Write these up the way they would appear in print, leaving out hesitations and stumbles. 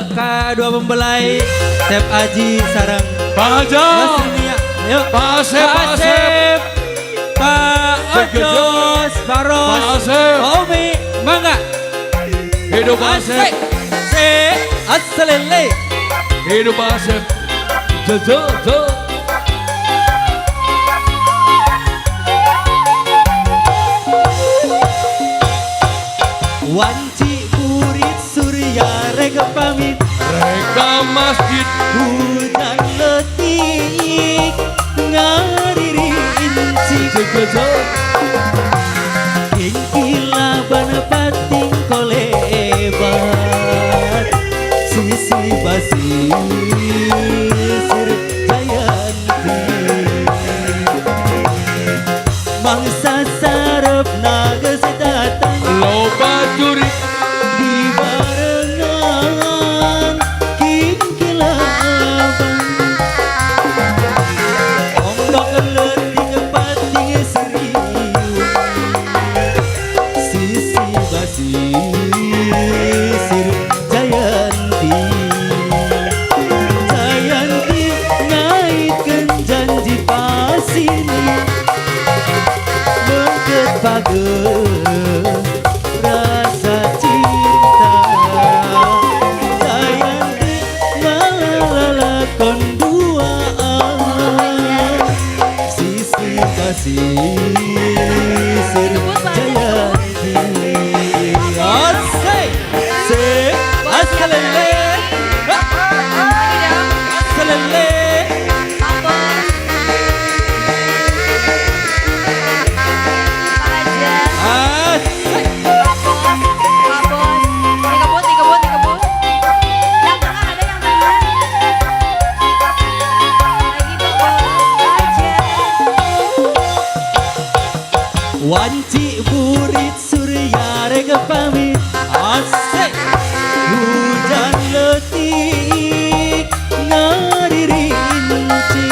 kedua mempelai Chef Aji sarang Pak Hajo, Mas Dunia. Yuk Pak Asep, Pak Asep, Pak Ojos, Pak Ros, Pak Asep. Pak Umi, mangga. Hidup Pak Asep, Se, asalele. hidup Pak Asep. Jo. Wanci purit surya rega pamit. Reka masjid, Hujan letik ngariri inci. jo. Kingkila bana pating kolebat. Sisi basi sir jayanti. Mangsa sarep naga sedatang Loba juri, di barengan kingkilaban. Ombak leting pating serius. Sisi basi sir jayanti. Jayanti naikkan janji pasini. Mengket pageh rasa cinta. Jayanti ngalakon duaan. Sisi kasih sir jayanti. Asai se asalele asalele. Wanci burit surya rega pamit. Asik hujan letik ngadiri inci.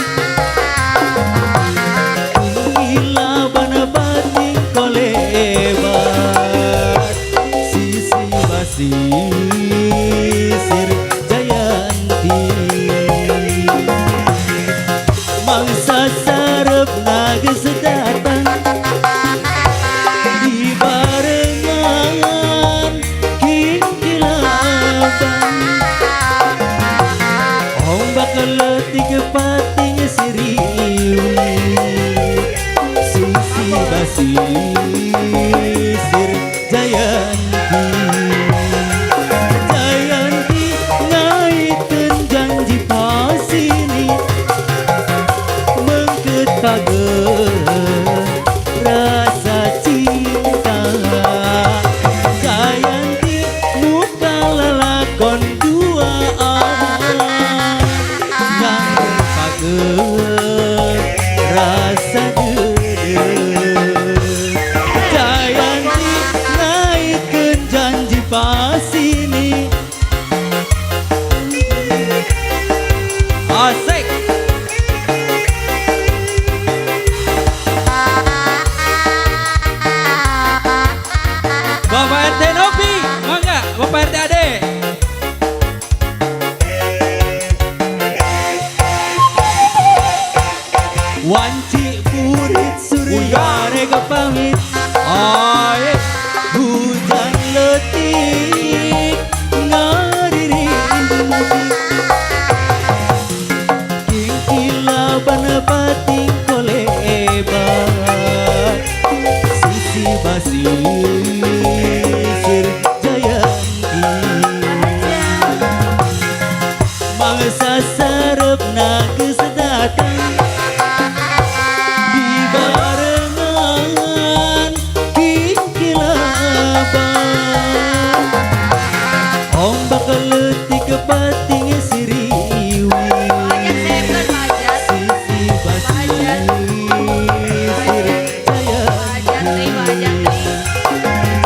Gila bana bating kolebat. Sisi basi sir jayanti. Mangsa sarep naga sedatang di barengan kingkilaban. Ombak letik pating siriwi. Sisi basi sir jayanti. Jayanti naikkan janji pasini. Mengket pageh rasa cinta. Jayanti muka lalakon duaan. Yang pageh rasa dedeh. Jayanti naikkan janji pasini. Asik. Bapak RT Novi, mangga Bapak RT Ade. Wanci purit surya rega pamit. Aye hujan letik ngadiri inci. Kingkilaban pating kolebat. Sisi basi sir jayanti. Mangsa sarep naga sedatang di barengan kingkilaban. Ombak letik pating siriwi. Sisi basi sir jayanti.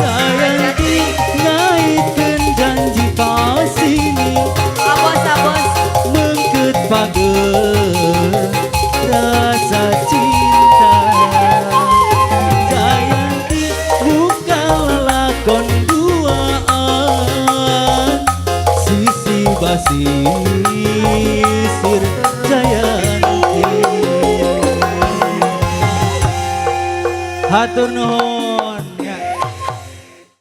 Jayanti naikkan janji pasini. Mengket pageh rasa cinta. Jayanti muka lalakon duaan. Sisi basisir Jayanti. Hatur nuhun.